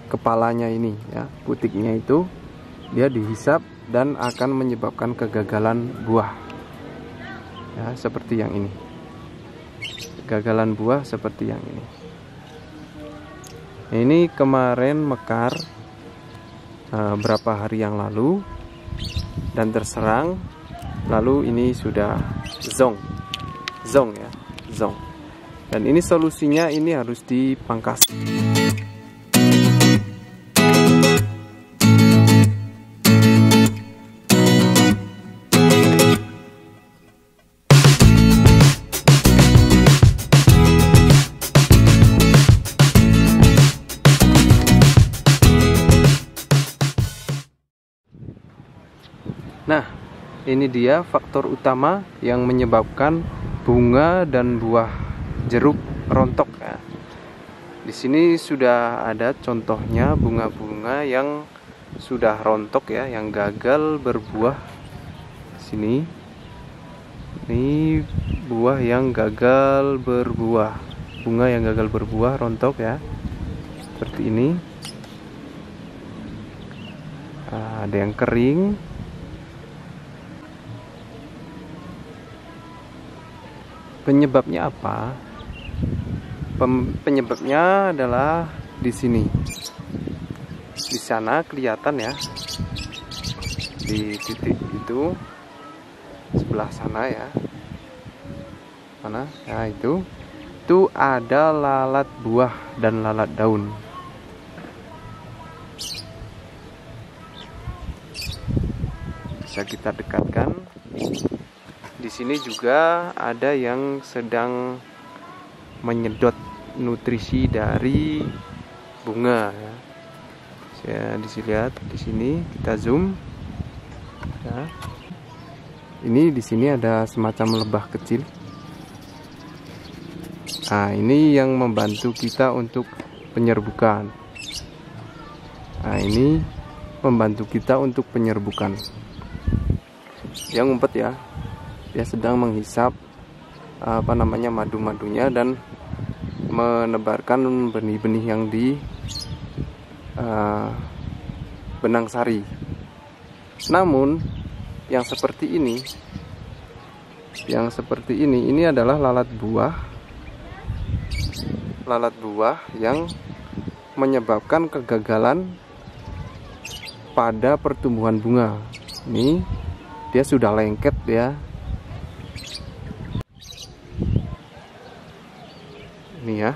kepalanya ini ya, putiknya itu dia dihisap dan akan menyebabkan kegagalan buah ya, seperti yang ini. Kegagalan buah seperti yang ini. Ini kemarin mekar berapa hari yang lalu dan terserang, lalu ini sudah zong ya, zong. Dan ini solusinya, ini harus dipangkas. Nah, ini dia faktor utama yang menyebabkan bunga dan buah jeruk rontok ya. Di sini sudah ada contohnya bunga-bunga yang sudah rontok ya, yang gagal berbuah. Sini. Ini buah yang gagal berbuah. Bunga yang gagal berbuah rontok ya. Seperti ini. Ada yang kering. Penyebabnya apa? Penyebabnya adalah di sini. Di sana kelihatan ya. Di titik itu sebelah sana ya. Mana? Nah, itu ada lalat buah dan lalat daun. Bisa kita dekatkan. Di sini juga ada yang sedang menyedot nutrisi dari bunga ya. Saya lihat di sini, kita zoom ya. Ini di sini ada semacam lebah kecil. Nah, ini yang membantu kita untuk penyerbukan. Nah, ini membantu kita untuk penyerbukan. Dia ngumpet ya. Dia sedang menghisap madu-madunya dan menebarkan benih-benih yang di benang sari. Namun yang seperti ini adalah lalat buah yang menyebabkan kegagalan pada pertumbuhan bunga. Ini dia sudah lengket ya. Ini ya,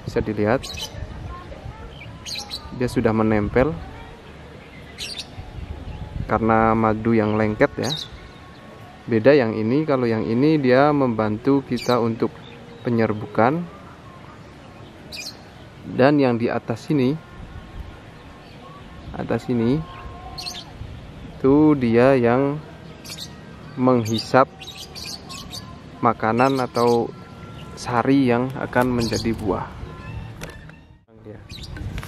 bisa dilihat dia sudah menempel karena madu yang lengket ya. Beda yang ini, kalau yang ini dia membantu kita untuk penyerbukan. Dan yang di atas ini itu dia yang menghisap makanan atau sari yang akan menjadi buah.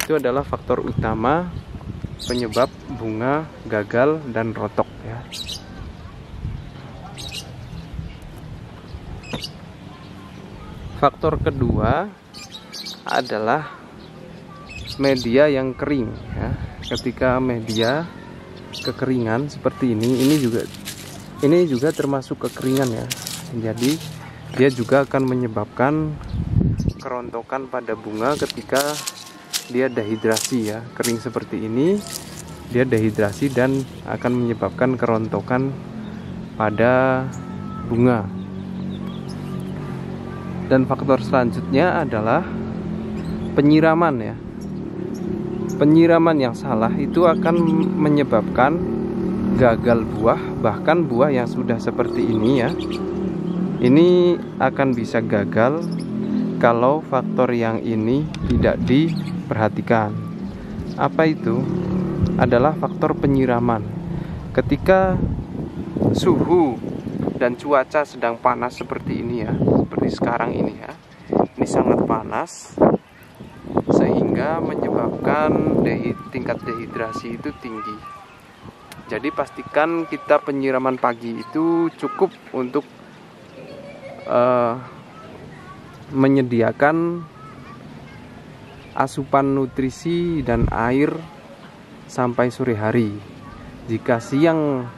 Itu adalah faktor utama penyebab bunga gagal dan rontok ya. Faktor kedua adalah media yang kering ya. Ketika media kekeringan seperti ini juga termasuk kekeringan ya. Jadi dia juga akan menyebabkan kerontokan pada bunga ketika dia dehidrasi ya. Kering seperti ini, dia dehidrasi dan akan menyebabkan kerontokan pada bunga. Dan faktor selanjutnya adalah penyiraman ya. Penyiraman yang salah itu akan menyebabkan gagal buah, bahkan buah yang sudah seperti ini ya. Ini akan bisa gagal kalau faktor yang ini tidak diperhatikan. Apa itu? Adalah faktor penyiraman. Ketika suhu dan cuaca sedang panas seperti ini ya, seperti sekarang ini ya. Ini sangat panas sehingga menyebabkan tingkat dehidrasi itu tinggi. Jadi pastikan kita penyiraman pagi itu cukup untuk menyediakan asupan nutrisi dan air sampai sore hari. Jika siang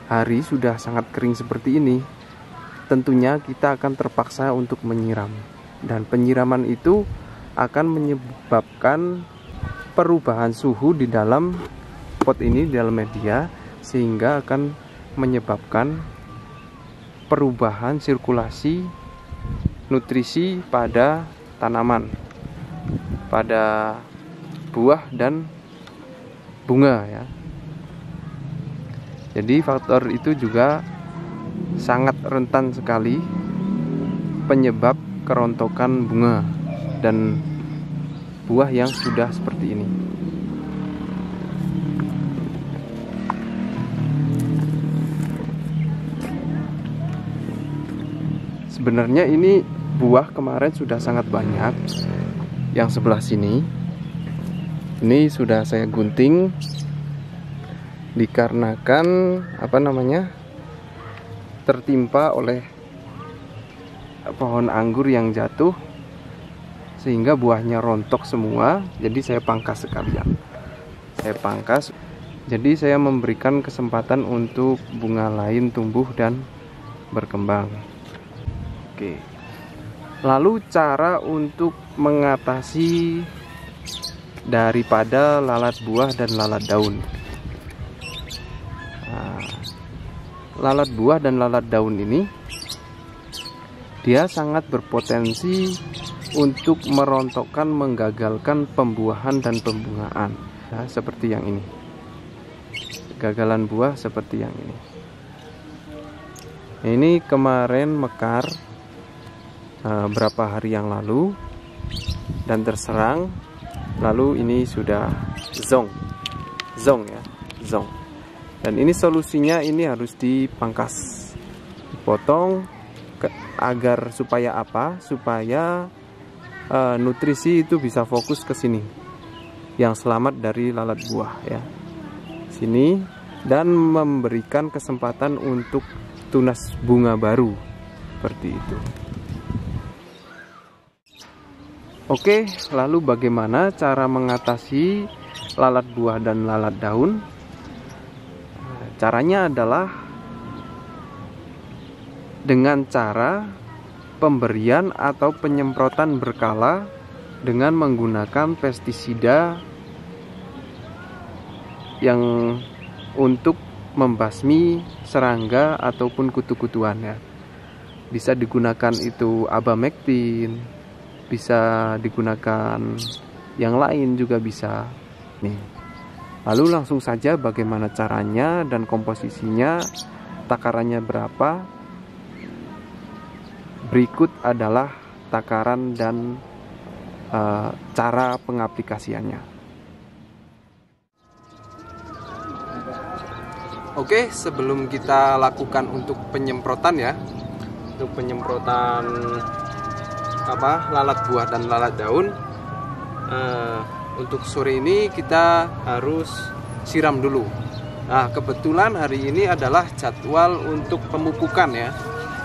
hari sudah sangat kering seperti ini, tentunya kita akan terpaksa untuk menyiram, dan penyiraman itu akan menyebabkan perubahan suhu di dalam pot ini, di dalam media, sehingga akan menyebabkan perubahan sirkulasi nutrisi pada tanaman, pada buah dan bunga ya. Jadi faktor itu juga sangat rentan sekali penyebab kerontokan bunga dan buah yang sudah seperti ini. Sebenarnya ini buah kemarin sudah sangat banyak. Yang sebelah sini ini sudah saya gunting dikarenakan tertimpa oleh pohon anggur yang jatuh sehingga buahnya rontok semua. Jadi saya pangkas sekalian. Jadi saya memberikan kesempatan untuk bunga lain tumbuh dan berkembang. Oke. Lalu cara untuk mengatasi daripada lalat buah dan lalat daun. Lalat buah dan lalat daun ini dia sangat berpotensi untuk merontokkan, menggagalkan pembuahan dan pembungaan. Nah, seperti yang ini. Gagalan buah seperti yang ini. Ini kemarin mekar berapa hari yang lalu dan terserang. Lalu ini sudah zong ya, zong. Dan ini solusinya, ini harus dipangkas, dipotong agar supaya apa? Supaya nutrisi itu bisa fokus ke sini, yang selamat dari lalat buah ya, sini, dan memberikan kesempatan untuk tunas bunga baru seperti itu. Oke, lalu bagaimana cara mengatasi lalat buah dan lalat daun? Caranya adalah dengan cara pemberian atau penyemprotan berkala dengan menggunakan pestisida yang untuk membasmi serangga ataupun kutu-kutuan ya. Bisa digunakan itu abamectin, bisa digunakan yang lain juga bisa. Nih. Lalu langsung saja bagaimana caranya dan komposisinya, takarannya berapa. Berikut adalah takaran dan cara pengaplikasiannya. Oke, sebelum kita lakukan untuk penyemprotan ya, untuk penyemprotan lalat buah dan lalat daun, untuk sore ini kita harus siram dulu. Nah, kebetulan hari ini adalah jadwal untuk pemupukan ya.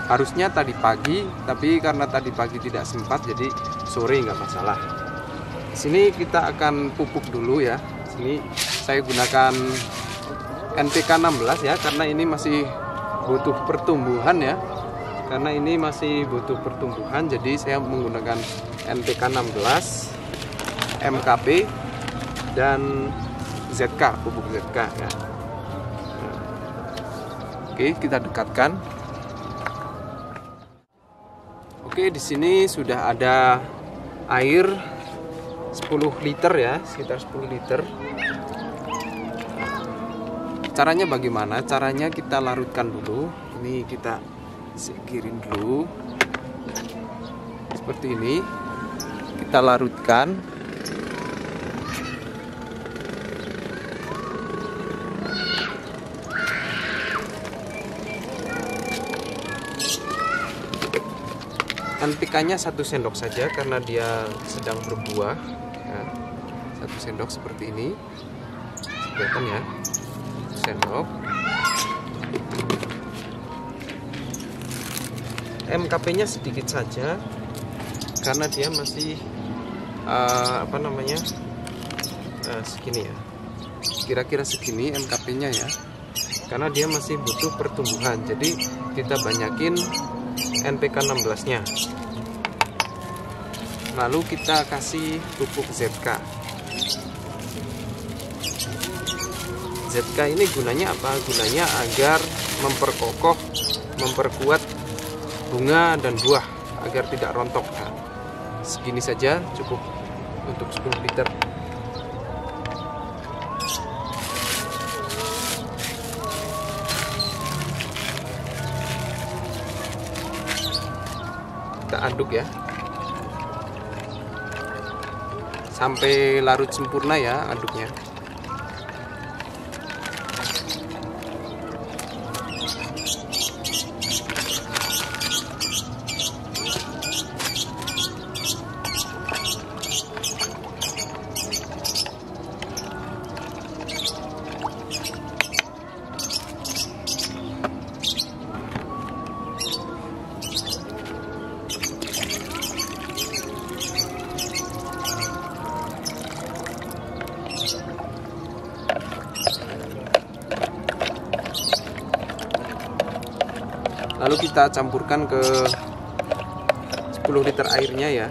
Harusnya tadi pagi, tapi karena tadi pagi tidak sempat, jadi sore nggak masalah. Di sini kita akan pupuk dulu ya. Sini saya gunakan NPK 16 ya, karena ini masih butuh pertumbuhan ya. Karena ini masih butuh pertumbuhan, jadi saya menggunakan NPK 16. MKP dan ZK, pupuk ZK ya. Oke, kita dekatkan. Oke, di sini sudah ada air 10 liter ya, sekitar 10 liter. Caranya bagaimana? Caranya kita larutkan dulu. Ini kita singkirin dulu. Seperti ini. Kita larutkan. NPK-nya 1 sendok saja karena dia sedang berbuah ya. 1 sendok seperti ini, kelihatan ya, 1 sendok. MKP-nya sedikit saja karena dia masih apa namanya, segini ya, kira-kira segini MKP-nya ya, karena dia masih butuh pertumbuhan. Jadi kita banyakin NPK 16-nya. Lalu kita kasih pupuk ZK. ZK ini gunanya apa? Gunanya agar memperkokoh, memperkuat bunga dan buah agar tidak rontok. Nah, segini saja cukup untuk 10 liter. Kita aduk ya sampai larut sempurna ya aduknya. Lalu kita campurkan ke 10 liter airnya ya.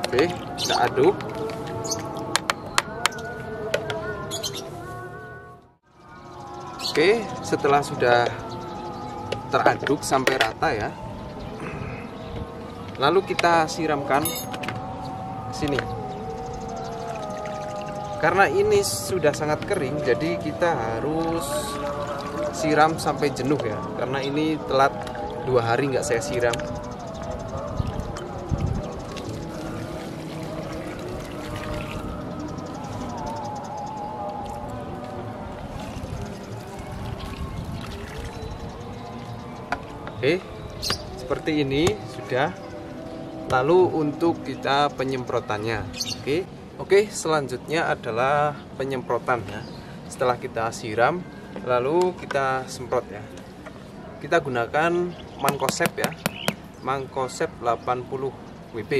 Oke, kita aduk. Oke, setelah sudah teraduk sampai rata ya, lalu kita siramkan sini. Karena ini sudah sangat kering, jadi kita harus siram sampai jenuh ya. Karena ini telat 2 hari nggak saya siram. Oke, seperti ini sudah. Lalu untuk kita penyemprotannya. Oke, selanjutnya adalah penyemprotan ya. Setelah kita siram, lalu kita semprot ya. Kita gunakan Mancozeb ya, Mancozeb 80 WP.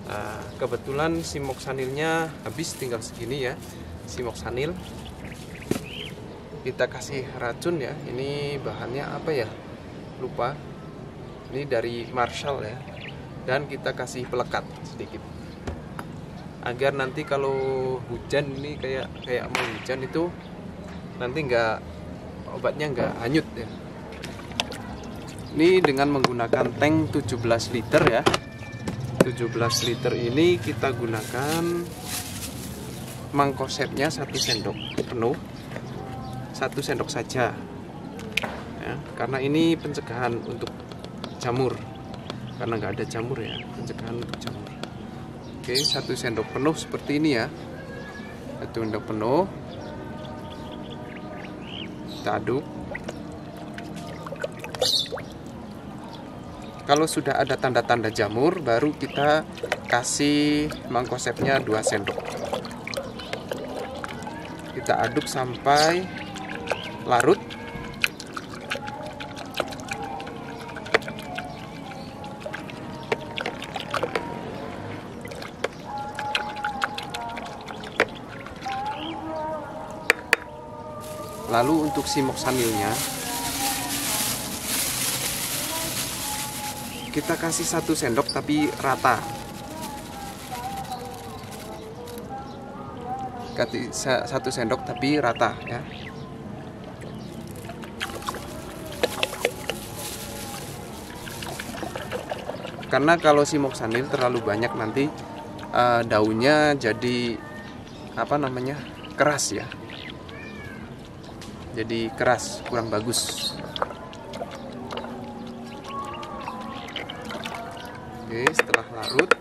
Nah, kebetulan simoksanilnya habis, tinggal segini ya, simoksanil. Kita kasih racun ya. Ini bahannya apa ya? Lupa. Ini dari Marshall ya. Dan kita kasih pelekat sedikit agar nanti kalau hujan, ini kayak mau hujan itu nanti obatnya nggak hanyut ya. Ini dengan menggunakan tank 17 liter ya. 17 liter ini kita gunakan Mancozebnya 1 sendok penuh, 1 sendok saja ya, karena ini pencegahan untuk jamur, karena nggak ada jamur ya, pencegahan untuk jamur. Oke, 1 sendok penuh seperti ini ya, 1 sendok penuh. Kita aduk. Kalau sudah ada tanda-tanda jamur, baru kita kasih Mancozebnya 2 sendok. Kita aduk sampai larut. Lalu untuk simoksanilnya kita kasih 1 sendok tapi rata. Kasih 1 sendok tapi rata ya. Karena kalau simoksanil terlalu banyak nanti daunnya jadi apa namanya, keras ya. Jadi keras, kurang bagus. Oke, setelah larut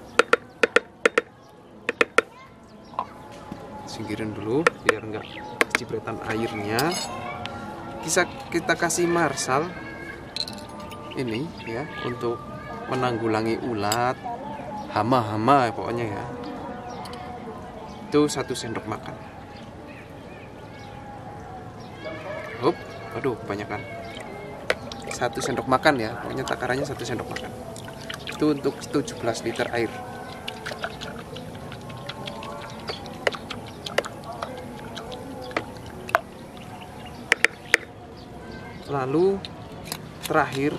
singkirin dulu biar enggak cipratan airnya. Kita kasih marsal ini ya untuk menanggulangi ulat, hama-hama pokoknya ya. Itu 1 sendok makan. Hup, aduh kebanyakan. 1 sendok makan ya, pokoknya takarannya 1 sendok makan. Itu untuk 17 liter air. Lalu terakhir,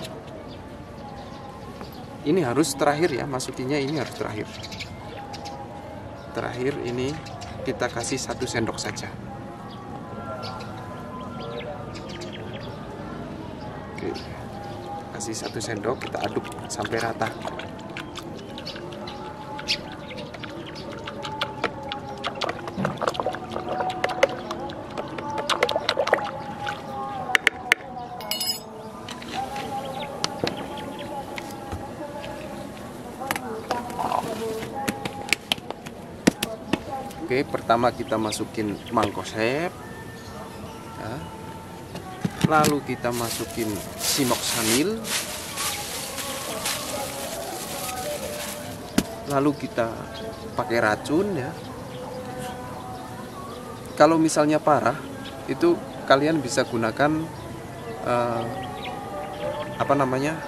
ini harus terakhir ya, masukinnya ini harus terakhir. Terakhir ini kita kasih 1 sendok saja. Oke, kasih 1 sendok, kita aduk sampai rata. Oke, pertama kita masukin mangkosep ya. Lalu kita masukin simoksanil. Lalu kita pakai racun ya. Kalau misalnya parah, itu kalian bisa gunakan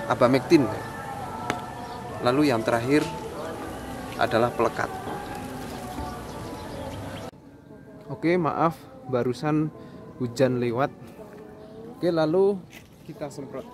abamectin. Lalu yang terakhir adalah pelekat. Oke, maaf barusan hujan lewat. Oke, lalu kita semprot.